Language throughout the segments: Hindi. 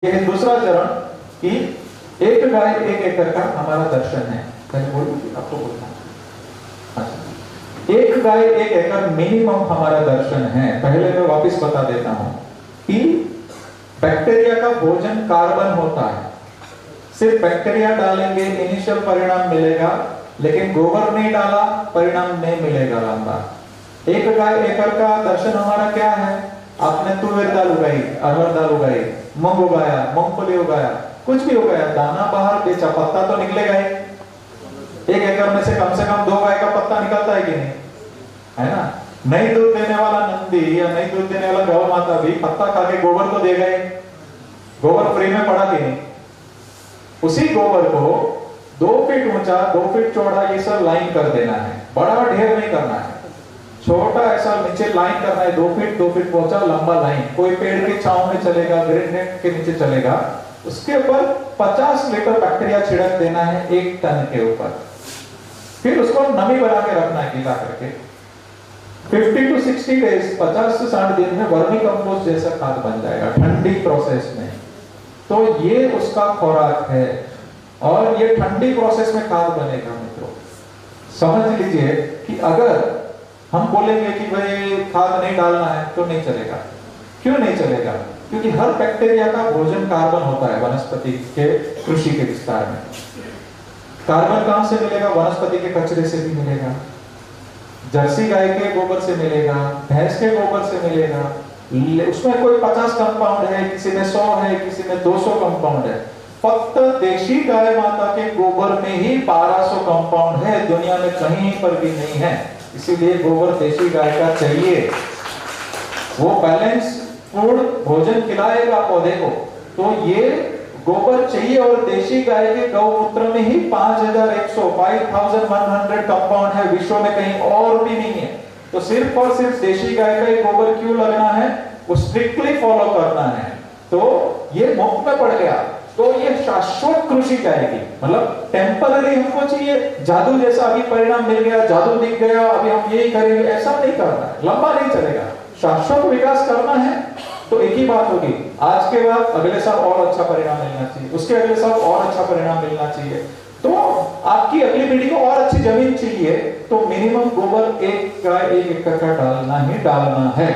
ये है दूसरा चरण कि एक गाय एक एकड़ का हमारा दर्शन है। आपको बोलना अच्छा, एक गाय एक एकड़ मिनिमम हमारा दर्शन है। पहले मैं वापस बता देता हूं कि बैक्टीरिया का भोजन कार्बन होता है। सिर्फ बैक्टीरिया डालेंगे इनिशियल परिणाम मिलेगा, लेकिन गोबर नहीं डाला परिणाम नहीं मिलेगा लंबा। एक गाय एकड़ का दर्शन हमारा क्या है? आपने तुवेर दाल उगाई, अरहर दाल उगाई, मूंग उगाया, मूंगफली उगाया, कुछ भी उगाया, दाना बाहर बेचा, पत्ता तो निकलेगा ही। एक एकड़ में से कम 2 गाय का पत्ता निकलता है कि नहीं? है ना? नहीं दूध देने वाला नंदी या नहीं दूध देने वाला गौ माता भी पत्ता खा के गोबर तो देगा ही। गोबर फ्री में पड़ा कि नहीं? उसी गोबर को 2 फीट ऊंचा 2 फीट चौड़ा ये सब लाइन कर देना है। बड़ा ढेर नहीं करना है, छोटा ऐसा नीचे लाइन करना है। 2 फीट पहुंचा लंबा लाइन, कोई पेड़ की छांव में चलेगा, ग्रीन नेट के नीचे चलेगा। उसके ऊपर 50 लीटर बैक्टीरिया छिड़क देना है 1 टन के ऊपर। फिर उसको नमी बना के रखना है गीला करके। 50 to 60 डेज 50 से 60 दिन में वर्मी कंपोस्ट जैसा खाद बन जाएगा ठंडी प्रोसेस में। तो ये उसका खुराक है और ये ठंडी प्रोसेस में खाद बनेगा। मित्रों समझ लीजिए कि अगर हम बोलेंगे कि भाई खाद नहीं डालना है तो नहीं चलेगा। क्यों नहीं चलेगा? क्योंकि हर बैक्टीरिया का भोजन कार्बन होता है। वनस्पति के कृषि के विस्तार में कार्बन कहां से मिलेगा? वनस्पति के कचरे से भी मिलेगा, जर्सी गाय के गोबर से मिलेगा, भैंस के गोबर से मिलेगा। उसमें कोई 50 कंपाउंड है, किसी में 100 है, किसी में 200 कंपाउंड है। फक्त देशी गाय माता के गोबर में ही 1200 कंपाउंड है, दुनिया में कहीं पर भी नहीं है। इसीलिए गोबर देशी गाय का चाहिए। वो बैलेंस फूड भोजन खिलाएगा पौधे को, तो ये गोबर चाहिए। और देशी गाय के गौमूत्र में ही 5100 कंपाउंड है, विश्व में कहीं और भी नहीं है। तो सिर्फ और सिर्फ देशी गाय का ही गोबर क्यों लगना है? वो स्ट्रिक्टली फॉलो करना है। तो ये मुफ्त में पड़ गया, तो ये शाश्वत कृषि जाएगी। मतलब टेम्पररी हमको चाहिए, जादू जैसा अभी परिणाम मिल गया, जादू दिख गया, अभी हम यही करेंगे, ऐसा नहीं करना है। लंबा नहीं चलेगा, शाश्वत विकास करना है। तो एक ही बात होगी, आज के बाद अगले साल और अच्छा परिणाम मिलना चाहिए, उसके अगले साल और अच्छा परिणाम मिलना चाहिए। तो आपकी अगली पीढ़ी को और अच्छी जमीन चाहिए, तो मिनिमम गोबर एक गाय एक एकड़ का डालना ही डालना है।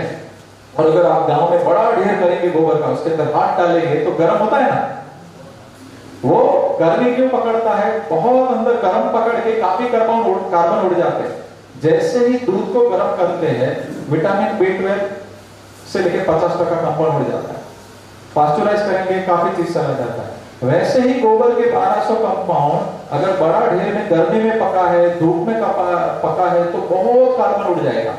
और अगर आप गांव में बड़ा ढेर करेंगे गोबर का, उसके अंदर हाथ डालेंगे तो गर्म होता है ना, वो गर्मी क्यों पकड़ता है? बहुत अंदर गर्म पकड़ के काफी कार्बन उड़ जाते हैं। जैसे ही दूध को गर्म करते हैं, विटामिन B12 से लेकर 50% कंपाउंड उड़ जाता है। पास्चुराइज करेंगे, काफी चीज चला जाता है। वैसे ही गोबर के 1200 कंपाउंड अगर बड़ा ढेर में गर्मी में पका है, धूप में पका है, तो बहुत कार्बन उड़ जाएगा।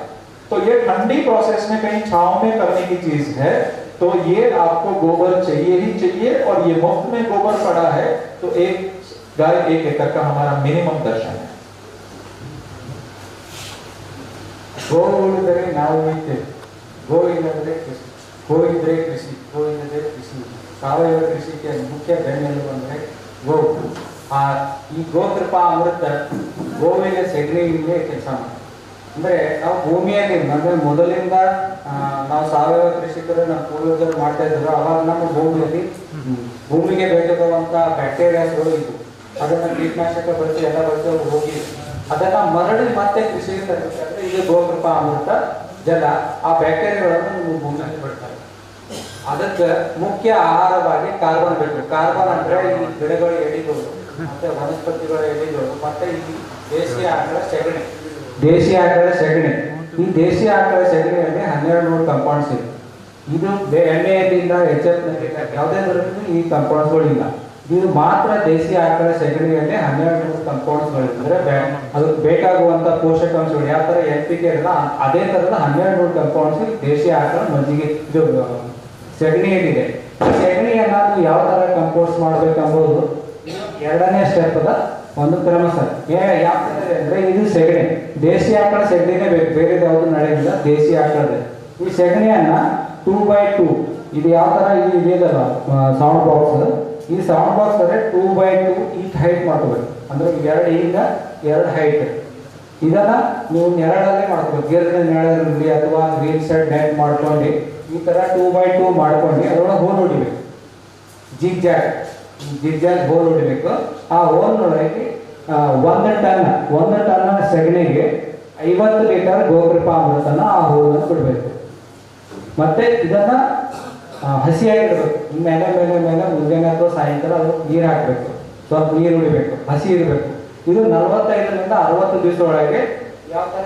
तो ये ठंडी प्रोसेस में कहीं छांव में करने की चीज है। तो ये आपको गोबर चाहिए ही चाहिए, और ये मुफ्त में गोबर पड़ा है। तो एक गाय एक एकड़ का हमारा मिनिमम दर्शन है। गो उಳಿದರೆ ನಾವು ಇದ್ದೇವೆ, गो ಇಲ್ಲದ್ರೆ ಕೃಷಿ, गो ಇದ್ರೆ ಕೃಷಿ, गो ಇಲ್ಲದೆ ಕೃಷಿ। ಸಾವಯವ ಕೃಷಿಗೆ ಮುಖ್ಯ ಬೆನ್ನೆಲುಬು ಅಂದ್ರೆ ಗೋ। ಈ ಗೋಕೃಪಾ ಅಮೃತ ಗೋವಿನ ಸೆಗಣಿಗೆ ಕೆಲಸ ಮಾಡ್ತಾರೆ। ಅಂದ್ರೆ ನಾವು ಭೂಮಿಯಲ್ಲಿ ಅಂದ್ರೆ ಮೊದಲಿಂದ ನಾವು ಸಾವಯವ ಕೃಷಿಕರು ನಮ್ಮ ಪೂರ್ವಜರು ಮಾಡ್ತಾ ಇದ್ರು। ಅವಾಗ ನಮ್ಮ ಭೂಮಿಗೆ ಬೇಕಾಗುವಂತ ಬ್ಯಾಕ್ಟೀರಿಯಾಸ್ಗಳು ಇದ್ವು, ಅದನ್ನ ಕೀಟನಾಶಕ ಬಳಸಿ ಎಲ್ಲ ಬಳಸಿ ಹೋಗಿ ಅದನ್ನ ಮರಳಿ ಮತ್ತೆ ಕೃಷಿಗೆ ತರಬೇಕಾದ್ರೆ ಇದು ಗೋಕೃಪಾ ಅಮೃತ ಜಲ ಆ ಬ್ಯಾಕ್ಟೀರಿಯಾಗಳನ್ನು ನಿಮ್ಮ ಭೂಮಿಯಲ್ಲಿ ಬಿಡ್ತಾರೆ। ಅದಕ್ಕೆ ಮುಖ್ಯ ಆಹಾರವಾಗಿ ಕಾರ್ಬನ್ ಬೇಕು। ಕಾರ್ಬನ್ ಅಂದ್ರೆ ಈ ಗಿಡಗಳ ಎಲೆಗಳು ಮತ್ತೆ ವನಸ್ಪತಿಗಳ ಎಲೆಗಳು ಮತ್ತೆ ಈ ದೇಶೀಯ ಆಕಳ ಸೆಗಣಿ, ದೇಶೀಯ ಆಕಳ ಸೆಗಣಿ। ಈ ದೇಶೀಯ ಆಕಳ ಸೆಗಣಿಯಲ್ಲಿ 1200 ಕಂಪೌಂಡ್ಸ್ ಇದೆ। ಇದು ಎಣ್ಣೆಯಿಂದ ಎಚ್ಚೆತ್ನಲ್ಲಿ ಯಾವುದೇ ತರದ್ದು ಈ ಕಂಪೌಂಡ್ಸ್ಗಳು ಇಲ್ಲ। ಇದು ಮಾತ್ರ ದೇಶೀಯ ಆಕಳ ಸೆಗಣಿಯಲ್ಲಿ 1200 ಕಂಪೌಂಡ್ಸ್ಗಳು ಇದ್ರೆ ಅದಕ್ಕೆ ಬೇಕಾಗುವಂತ ಪೋಷಕಾಂಶಗಳು ಯಾವ ತರ NPK ಇರಲ್ಲ, ಅದೇ ತರದ 1200 ಕಂಪೌಂಡ್ಸ್ ದೇಶೀಯ ಆಕಳ ಮಜ್ಜಿಗೆ ಇದು ಸೆಗಣಿಯಲ್ಲಿದೆ। ಸೆಗಣಿಯನ್ನ ನೀವು ಯಾವ ತರ ಕಂಪೋಸ್ಟ್ ಮಾಡ್ಬೇಕಂಬುದು ಎರಡನೇ ಸ್ಟೆಪ್ ಅದ ಒಂದು ಕ್ರಮ ಸರ್। ಯಾವ ತರ ಅಂದ್ರೆ ಇದು ಸೆಗಣಿ, ದೇಶೀಯ ಆಕಳ ಸೆಗಣಿನೇ ಬೇಕು, ಬೇರೆ ಯಾವುದು ನಡೆಯಲ್ಲ ದೇಶೀಯ ಆಕಳದ। ಈ ಸೆಗಣಿಯನ್ನ 2x2 ಇದು ಯಾವ ತರ ಇದು ಇದೆಯಲ್ಲ ಸೌಂಡ್ ಬಾಕ್ಸ್, ಈ ಸೌಂಡ್ ಬಾಕ್ಸ್ ಅಂದ್ರೆ 2x2 ಈಚ್ ಹೈಟ್ ಮಾಡ್ಕೋಬೇಕು। ಅಂದ್ರೆ 2 ಈಗ 2 ಹೈಟ್ ಇದನ್ನ ನೀವು ನೆರಳಲ್ಲೇ ಮಾಡ್ಕೋಬೇಕು, ಗಿಡದ ನೆರಳಲ್ಲಿ ಅಥವಾ ಗ್ರೀನ್ ಸೈಡ್ ನೆಟ್ ಮಾಡ್ಕೊಂಡು ಈ ತರ 2x2 ಮಾಡ್ಕೊಂಡು ಅದರೊಳಗೆ ಹೋಲ್ ಹೊಡಿಬೇಕು। ಜಿಗ್ಜಾಗ್ ಹೋಲ್ ಹೊಡಿಬೇಕು. ಆ ಹೋಲ್ನೊಳಗೆ 1 ಟನ್ ಸಗಣಿಗೆ 50 ಲೀಟರ್ ಗೋಕೃಪಾಮೃತನ ಆ ಹೋಲನ್ನು ಬಿಡಬೇಕು. ಮತ್ತೆ ಇದನ್ನ ಹಸಿಯಾಗಿರ್ಬೇಕು. ಮೇಲೆ ಮೇಲೆ ಮೇಲೆ ಮುಂಜಾನೆ ಅಥವಾ ಸಾಯಂಕಾಲ ಅದು ನೀರು ಹಾಕಬೇಕು, ಸ್ವಲ್ಪ ನೀರು ಉಳಿಬೇಕು, ಹಸಿ ಇರಬೇಕು. ಇದು 45ರಿಂದ 60 ದಿವಸ ಒಳಗೆ ಯಾವ ತರ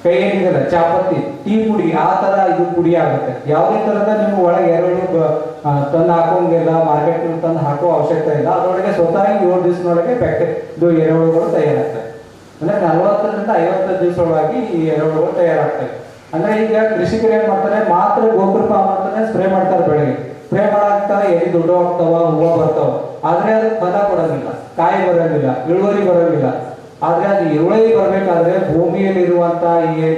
ಕೈ ಏನಿದೆಲ್ಲ ಚಾಪತ್ತಿ ಟೀ ಪುಡಿ ಆ ತರ ಇದು ಪುಡಿ ಆಗುತ್ತೆ. ಯಾವುದೇ ತರದ ನೀವು ಒಳಗೆ ಎರಡು ತಂದು ಹಾಕೋಂಗಿಲ್ಲ, ಮಾರ್ಕೆಟ್ ತಂದು ಹಾಕೋ ಅವಶ್ಯಕತೆ ಇಲ್ಲ. ಅದರೊಳಗೆ ಸ್ವತಃ 7 ದಿವಸದೊಳಗೆ ಇದು ಎರೆಹುಳುಗಳು ತಯಾರಾಗ್ತವೆ. ಅಂದ್ರೆ 40ರಿಂದ 50 ದಿವಸ ಒಳಗೆ ಈ ಎರೆಹುಳುಗಳು ತಯಾರಾಗ್ತವೆ. ಅಂದ್ರೆ ಈಗ ಕೃಷಿಕರು ಏನ್ ಮಾಡ್ತಾರೆ, ಮಾತ್ರ ಗೋಕೃಪಾಮೃತನೇ ಸ್ಪ್ರೇ ಮಾಡ್ತಾರೆ. ಬೆಳಗ್ಗೆ ಸ್ಪ್ರೇ ಮಾಡಾಕ್ತಾ ಎಲ್ಲಿ ದುಡ್ಡು ಹೋಗ್ತಾವ, ಹೂವು ಬರ್ತಾವ, ಆದ್ರೆ ಅದು ಫಲ ಕೊಡೋದಿಲ್ಲ, ಕಾಯಿ ಬರೋದಿಲ್ಲ, ಇಳುವರಿ ಬರೋದಿಲ್ಲ. ಆದ್ರೆ ಅದು ಇಳುವರಿ ಬರ್ಬೇಕಾದ್ರೆ ಭೂಮಿಯಲ್ಲಿ ಇರುವಂತ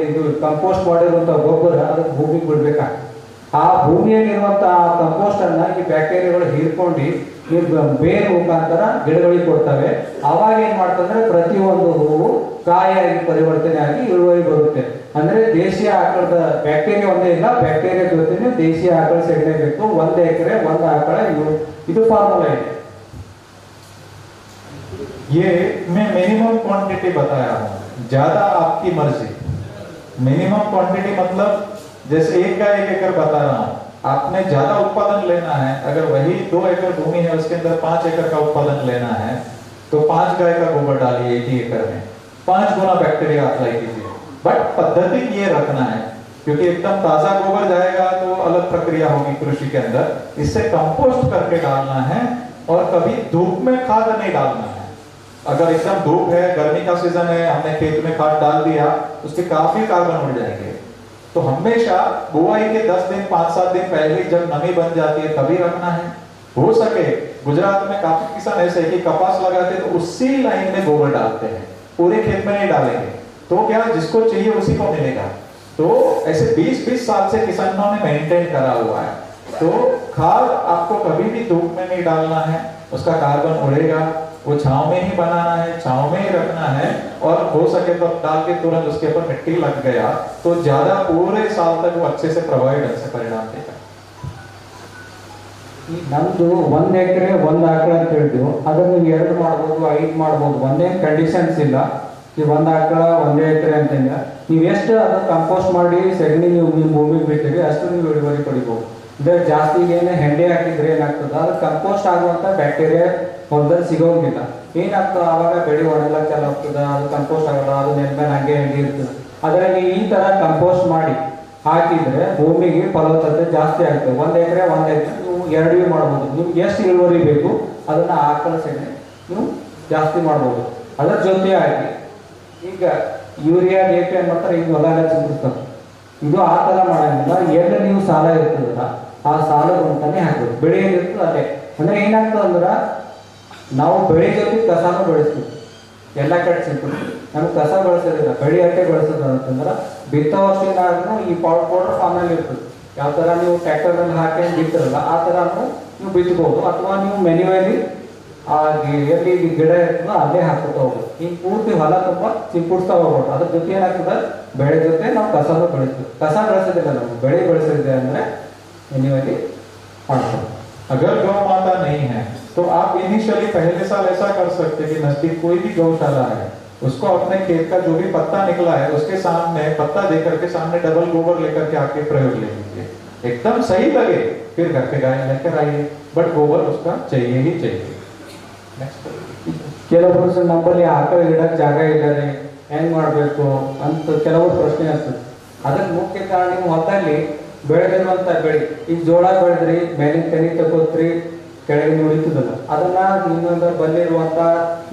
ಇದು ಕಂಪೋಸ್ಟ್ ಮಾಡಿರುವಂತ ಗೊಬ್ಬರ ಅದಕ್ಕೆ ಭೂಮಿಗೆ ಬಿಡ್ಬೇಕಾಗ್ತದೆ. ಆ ಭೂಮಿಯಲ್ಲಿರುವಂತಹ ಕಂಪೋಸ್ಟ್ ಅನ್ನ ಈ ಬ್ಯಾಕ್ಟೀರಿಯಾಗಳು ಹೀರ್ಕೊಂಡು ಬೇರೆ ಮುಖಾಂತರ ಗಿಡಗಳಿಗೆ ಕೊಡ್ತವೆ. ಅವಾಗ ಏನ್ ಮಾಡ್ತಂದ್ರೆ ಪ್ರತಿಯೊಂದು ಹೂವು ಕಾಯಿಯಾಗಿ ಪರಿವರ್ತನೆ ಆಗಿ ಇಳುವರಿ ಬರುತ್ತೆ. ಅಂದ್ರೆ ದೇಶೀಯ ಆಕಳದ ಬ್ಯಾಕ್ಟೀರಿಯಾ ಒಂದೇ ಇಲ್ಲ, ಬ್ಯಾಕ್ಟೀರಿಯಾ ಜೊತೆನೆ ದೇಶೀಯ ಆಕಳ ಸೆಗಣಿ ಬೇಕು. 1 ಎಕರೆ 1 ಆಕಳ ಇದು ಫಾರ್ಮುಲಾ ಇದೆ. ये मैं मिनिमम क्वांटिटी बताया हूँ, ज्यादा आपकी मर्जी। मिनिमम क्वांटिटी मतलब जैसे 1 गाय 1 एकड़ बता रहा हूँ, आपने ज्यादा उत्पादन लेना है, अगर वही 2 एकड़ भूमि है उसके अंदर 5 एकड़ का उत्पादन लेना है तो 5 गाय का गोबर डालिए 1 एकड़ में, 5 गुना बैक्टीरिया अप्लाई कीजिए। बट पद्धति ये रखना है, क्योंकि एकदम ताजा गोबर जाएगा तो अलग प्रक्रिया होगी कृषि के अंदर। इससे कंपोस्ट करके डालना है और कभी धूप में खाद नहीं डालना है। अगर एकदम धूप है, गर्मी का सीजन है, हमने खेत में खाद डाल दिया, उसके काफी कार्बन उड़ जाएंगे। तो हमेशा बुआई के 10 दिन 5-7 दिन पहले जब नमी बन जाती है तभी रखना है। हो सके गुजरात में काफी किसान ऐसे कि कपास लगाते तो उसी लाइन में गोबर डालते हैं, पूरे खेत में नहीं डालेंगे, तो क्या जिसको चाहिए उसी को मिलेगा। तो ऐसे 20-20 साल से किसानों ने मेंटेन करा हुआ है। तो खाद आपको कभी भी धूप में नहीं डालना है, उसका कार्बन उड़ेगा। वो छांव में ही बनाना है, छांव में ही रखना है, और हो सके तो डाल के तुरंत उसके ऊपर मिट्टी लग गया तो ज्यादा पूरे साल तक वो अच्छे से प्रभावी ढंग से परिणाम देगा। ನಮ್ದು 1 ಎಕರೆ 1 ಆಕಳ ಅಂತ ಹೇಳಿದ್ವಿ. ಅದನ್ನು 2 ಮಾಡ್ಬೋದು, 5 ಮಾಡ್ಬೋದು, ಒಂದೇನು ಕಂಡೀಷನ್ಸ್ ಇಲ್ಲ. ಈ 1 ಆಕಳ 1 ಎಕರೆ ಅಂತಂದ್ರೆ ನೀವು ಎಷ್ಟು ಅದು ಕಂಪೋಸ್ಟ್ ಮಾಡಿ ಸಗಣಿ ನೀವು ನಿಮ್ಮ ಭೂಮಿಗೆ ಬಿಟ್ಟಿರಿ ಅಷ್ಟು ನೀವು ಇಳುವರಿ ಪಡಿಬೋದು. ಅಂದ್ರೆ ಜಾಸ್ತಿ ಏನು ಹೆಂಡೆ ಹಾಕಿದ್ರೆ ಏನಾಗ್ತದೆ, ಅದು ಕಂಪೋಸ್ಟ್ ಆಗುವಂತ ಬ್ಯಾಕ್ಟೀರಿಯಾ ಹೊಲದಲ್ಲಿ ಸಿಗೋಂಗಿಲ್ಲ. ಏನಾಗ್ತದೆ ಆವಾಗ ಬೆಳೆ ಒಣಗಲಕ್ಕೆ ಚಾಲು ಆಗ್ತದೆ, ಅದು ಕಂಪೋಸ್ಟ್ ಆಗಲ್ಲ, ಅದು ನೆನ್ಮೇಲೆ ಹಂಗೆ ಹೆಂಗೆ ಇರ್ತದೆ. ಅದರಲ್ಲಿ ಈ ತರ ಕಂಪೋಸ್ಟ್ ಮಾಡಿ ಹಾಕಿದ್ರೆ ಭೂಮಿಗೆ ಫಲವತ್ತತೆ ಜಾಸ್ತಿ ಆಗ್ತದೆ. 1 ಎಕರೆ 1 ಎಕರೆ ನೀವು 2 ಮಾಡ್ಬೋದು. ನಿಮ್ಗೆ ಎಷ್ಟು ಇಳುವರಿ ಬೇಕು ಅದನ್ನ ಆಕಳ ಸಗಣಿ ನೀವು ಜಾಸ್ತಿ ಮಾಡ್ಬೋದು. ಅದರ ಜೊತೆ ಆಗಿ ಈಗ ಯೂರಿಯಾ DAP ಏನ್ ಮಾಡ್ತಾರೆ, ಈಗ ಹೊಲ ಚಿಂತಿಸ್ತಾರೆ. ಇದು ಆ ತರ ಮಾಡಂಗಿಲ್ಲ. ಎಲ್ಲಿ ನೀವು ಸಾಲ ಇರ್ತದಲ್ಲ ಆ ಸಾಲದ ಅಂತಾನೆ ಹಾಕ್ಬೇಕು. ಬೆಳೆ ಏನಿರ್ತದೆ ಅದೇ. ಅಂದ್ರೆ ಏನಾಗ್ತದೆ ಅಂದ್ರ ನಾವು ಬೆಳೆ ಜೊತೆ ಕಸಾನು ಬೆಳೆಸ್ತೀವಿ. ಎಲ್ಲ ಕಡೆ ಸಿಂಪಲ್ ನಮ್ಗೆ ಕಸ ಬೆಳೆಸೋದಿಲ್ಲ, ಬೆಳೆ ಅಟ್ಟೆ ಬೆಳೆಸೋದು ಅಂತಂದ್ರೆ ಬಿತ್ತೋ ವರ್ಷನಾದ್ರೂ ಈ ಪೌಡರ್ ಫಾರ್ಮಲ್ಲಿ ಇರ್ತದೆ. ಯಾವ ತರ ನೀವು ಟ್ರ್ಯಾಕ್ಟರ್ನಲ್ಲಿ ಹಾಕಿ ಬಿತ್ತಿರಲ್ಲ ಆ ತರ ನೀವು ಬಿತ್ತಬಹುದು. ಅಥವಾ ನೀವು ಮೆನ್ಯುವಲಿ ಆ ಎಲ್ಲಿ ಗಿಡ ಇರ್ತದೋ ಅಲ್ಲೇ ಹಾಕ್ತಾ ಹೋಗ್ಬೋದು. ಈಗ ಪೂರ್ತಿ ಹೊಲ ತುಂಬ ಸಿಂಪಡಿಸ್ತಾ ಹೋಗ್ಬೋದು. ಅದ್ರ ಜೊತೆ ಏನಾಗ್ತದೆ, ಬೆಳೆ ಜೊತೆ ನಾವು ಕಸನೂ ಬೆಳೆಸ್ತೀವಿ. ಕಸ ಬೆಳೆಸೋದಿಲ್ಲ, ನಾವು ಬೆಳೆ ಬೆಳೆಸೋದಿದೆ ಅಂದ್ರೆ ಮೆನ್ಯುವಲಿ ಮಾಡ್ಬೋದು. अगर गौ माता नहीं है तो आप इनिशियली पहले साल ऐसा कर सकते हैं कि नजदीक कोई भी गौशाला है, उसको अपने खेत का जो भी पत्ता निकला है उसके सामने पत्ता देकर के सामने डबल गोबर लेकर के आके प्रयोग ले लीजिए। एकदम सही लगे फिर घर पे गाय लेकर आइए, बट गोबर उसका चाहिए ही चाहिए। ಕೆಲವರು ನಮ್ಮಲ್ಲಿ ಆಕಳ ಇಡಕ್ಕೆ ಜಾಗ ಇಲ್ಲದೆ ಹೆಂಗ್ ಮಾಡ್ಬೇಕು ಅಂತ ಕೆಲವರು ಪ್ರಶ್ನೆ ಆಗ್ತದೆ. ಅದಕ್ಕೆ ಮುಖ್ಯ ಕಾರಣ ನೀವು ಹೊಲದಲ್ಲಿ ಬೆಳೆದಿರುವಂತ ಬೆಳೆ. ಈಗ ಜೋಳ ಬೆಳೆದ್ರಿ, ಮೇಲಿನ ತೆನಿ ತಗೋತ್ರಿ, ಕೆಳಗೆ ಉಳಿತದಲ್ಲ, ಅದನ್ನ ಇನ್ನೊಂದು ಬಂದಿರುವಂತ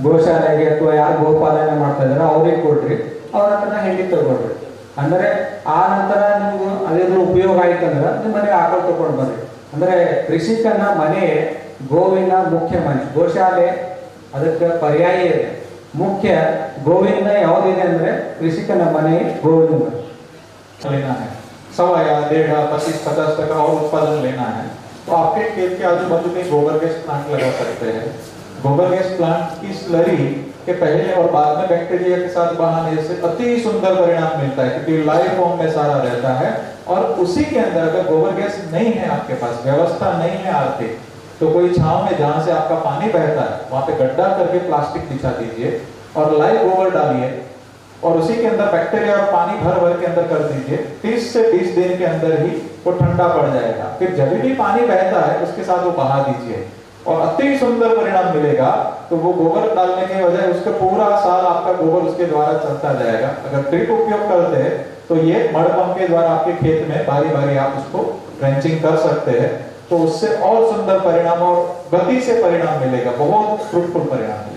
ಗೋಶಾಲೆಗೆ ಅಥವಾ ಯಾರು ಗೋಪಾಲನೆ ಮಾಡ್ತಾ ಇದಾರೆ ಅವ್ರಿಗೆ ಕೊಡ್ರಿ, ಅವ್ರ ಹತ್ರ ಹೆಂಡಿ ತಗೊಳ್ರಿ. ಅಂದ್ರೆ ಆ ನಂತರ ನಿಮ್ಗೆ ಅದ್ರ ಉಪಯೋಗ ಆಯ್ತಂದ್ರೆ ನಿಮ್ಮ ಮನೆಗೆ ಆಕಳ ತಗೊಂಡು ಬರ್ರಿ. ಅಂದ್ರೆ ಕೃಷಿಕನ ಮನೆ ಗೋವಿನ ಮುಖ್ಯ ಮನೆ, ಗೋಶಾಲೆ ಅದಕ್ಕೆ ಪರ್ಯಾಯ ಇದೆ. ಮುಖ್ಯ ಗೋವಿಂದ ಯಾವುದಿದೆ ಅಂದ್ರೆ ಕೃಷಿಕನ ಮನೆ ಗೋವಿನ ಮನೆ. लेना है 100 या 1.5 25-50 टका और उत्पादन लेना है तो आपके खेत के आजू बाजू में गोबर गैस प्लांट लगा सकते हैं। गोबर गैस प्लांट की स्लरी के पहले और बाद में बैक्टीरिया के साथ बहाने से अति सुंदर परिणाम मिलता है, क्योंकि लाइव फॉर्म में सारा रहता है। और उसी के अंदर अगर गोबर गैस नहीं है, आपके पास व्यवस्था नहीं है आर्थिक, तो कोई छांव में जहां से आपका पानी बहता है वहां पे गड्ढा करके प्लास्टिक बिछा दीजिए और लाइव गोबर डालिए और उसी के अंदर बैक्टीरिया और पानी भर भर के अंदर कर दीजिए। 30 से 20 दिन के अंदर ही वो ठंडा पड़ जाएगा। फिर जब भी पानी बहता है उसके साथ वो बहा दीजिए और अति सुंदर परिणाम मिलेगा। तो वो गोबर डालने के बजाय उसके पूरा साल आपका गोबर उसके द्वारा चलता जाएगा। अगर ड्रिप उपयोग करते हैं तो ये मड पंप के द्वारा आपके खेत में बारी बारी आप उसको ड्रेंचिंग कर सकते हैं, तो उससे और सुंदर परिणाम और गति से परिणाम मिलेगा, बहुत फ्रूटफुल परिणाम मिलेगा।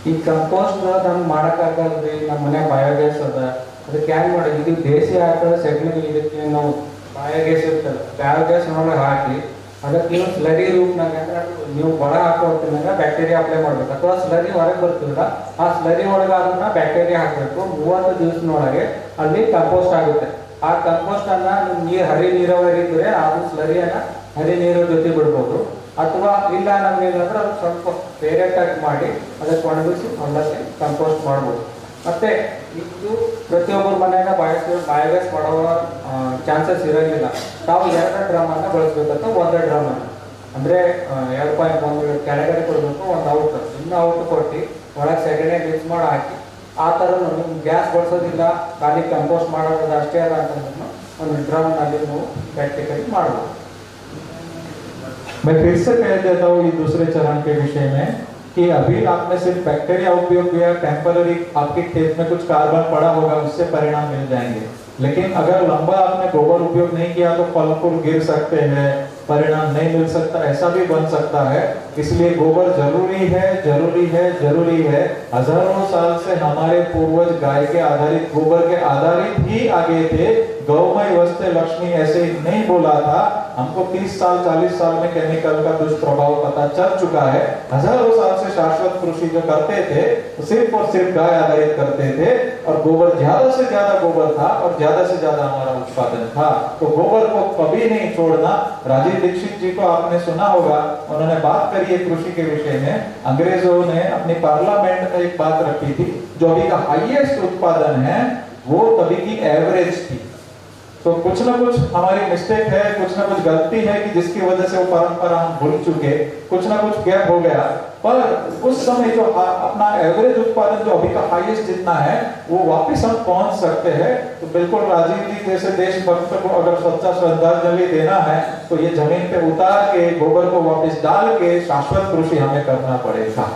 ಈ ಕಂಪೋಸ್ಟ್ ನಮ್ಗೆ ಮಾಡೋಕ್ಕಾಗಲ್ರಿ, ನಮ್ಮ ಮನೆ ಬಯೋಗ್ಯಾಸ್ ಅದ, ಅದಕ್ಕೆ ಹ್ಯಾಂಗ್ ಮಾಡೋದು? ಇದು ದೇಸಿ ಆಕಳ ಸೆಗಣಿ, ಇದಕ್ಕೆ ನಾವು ಬಯೋಗ್ಯಾಸ್ ಇರ್ತಲ್ಲ ಬಯೋಗ್ಯಾಸ್ ಒಳಗೆ ಹಾಕಿ ಅದಕ್ಕೆ ನೀವು ಸ್ಲರಿ ರೂಪ್ನಾಗ ನೀವು ಬಡ ಹಾಕೋ ಹೊತ್ತಿನಾಗ ಬ್ಯಾಕ್ಟೀರಿಯಾ ಅಪ್ಲೈ ಮಾಡ್ಬೇಕು, ಅಥವಾ ಸ್ಲರಿ ಹೊರಗೆ ಬರ್ತಿಲ್ಲ ಆ ಸ್ಲರಿ ಒಳಗೆ ಅದನ್ನ ಬ್ಯಾಕ್ಟೀರಿಯಾ ಹಾಕಬೇಕು। 30 ದಿವಸದೊಳಗೆ ಅಲ್ಲಿ ಕಂಪೋಸ್ಟ್ ಆಗುತ್ತೆ। ಆ ಕಂಪೋಸ್ಟ್ ಅನ್ನ ನೀವು ಹರಿ ನೀರಾವರಿ ಇದ್ರೆ ಅದು ಸ್ಲರಿಯನ್ನ ಹರಿ ನೀರು ಜೊತೆ ಬಿಡ್ಬೋದು, ಅಥವಾ ಇಲ್ಲ ನಮ್ಗೆ ಏನಂದ್ರೆ ಅದು ಸ್ವಲ್ಪ ಡೈರೆಕ್ಟ್ ಆಗಿ ಮಾಡಿ ಅದಕ್ಕೆ ಒಣಗಿಸಿ ಹೊಲಕ್ಕೆ ಕಂಪೋಸ್ಟ್ ಮಾಡ್ಬೋದು। ಮತ್ತೆ ಇದು ಪ್ರತಿಯೊಬ್ಬರ ಮನೆಯಾಗ ಬಯೋಗ್ಯಾಸ್ ಮಾಡೋ ಚಾನ್ಸಸ್ ಇರೋಂಗಿಲ್ಲ। ತಾವು 2 ಡ್ರಮ್ಮನ್ನು ಬಳಸಬೇಕಂತ 1 ಡ್ರಮ್ಮನ್ನು ಅಂದರೆ 2.1 ಕೆಳಗಡೆ ಕೊಡಬೇಕು, 1 ಔಟ್, ಇನ್ನು ಔಟ್ ಕೊಟ್ಟು ಒಳಗೆ ಸೆಗಣಿ ಮಿಕ್ಸ್ ಮಾಡಿ ಹಾಕಿ ಆ ಥರ ನಿಮ್ಗೆ ಗ್ಯಾಸ್ ಬಳಸೋದಿಲ್ಲ, ಖಾಲಿ ಕಂಪೋಸ್ಟ್ ಮಾಡೋದು ಅಷ್ಟೇ ಅಲ್ಲ ಅಂತಂದ್ರೆ ಒಂದು ಡ್ರಮ್ನಲ್ಲಿ ನೀವು ಪ್ರಾಕ್ಟಿಕಲಿ ಮಾಡ್ಬೋದು। मैं फिर से कह देता हूँ ये दूसरे चरण के विषय में कि अभी आपने सिर्फ बैक्टीरिया उपयोग किया, टेम्पररी आपके खेत में कुछ कार्बन पड़ा होगा, उससे परिणाम मिल जाएंगे। लेकिन अगर लंबा आपने गोबर उपयोग नहीं किया तो फल फूल गिर सकते हैं, परिणाम नहीं मिल सकता, ऐसा भी बन सकता है। इसलिए गोबर जरूरी है, जरूरी है, जरूरी है। हजारों साल से हमारे पूर्वज गाय के आधारित, गोबर के आधारित ही आगे थे। गौमय वस्ते लक्ष्मी ऐसे नहीं बोला था। हमको 30 साल 40 साल में केमिकल का दुष्प्रभाव पता चल चुका है। हजारों साल से शाश्वत कृषि जो करते थे तो सिर्फ और सिर्फ गाय आधारित करते थे और गोबर ज्यादा से ज्यादा गोबर था और ज्यादा से ज्यादा हमारा उत्पादन था। तो गोबर को कभी नहीं छोड़ना। राजीव दीक्षित जी को आपने सुना होगा, उन्होंने बात करी है कृषि के विषय में। अंग्रेजों ने अपनी पार्लियामेंट में एक बात रखी थी, जो अभी का हाईएस्ट उत्पादन है वो तभी की एवरेज थी। तो कुछ ना कुछ हमारी मिस्टेक है, कुछ ना कुछ गलती है कि जिसकी वजह से वो परंपरा हम भूल चुके, कुछ ना कुछ गैप हो गया। पर उस समय जो अपना एवरेज उत्पादन जो अभी का हाईएस्ट जितना है वो वापस हम पहुंच सकते हैं। तो बिल्कुल राजीव जी जैसे देशभक्त को अगर सच्चा श्रद्धांजलि देना है तो ये जमीन पे उतार के गोबर को वापस डाल के शाश्वत कृषि हमें करना पड़ेगा।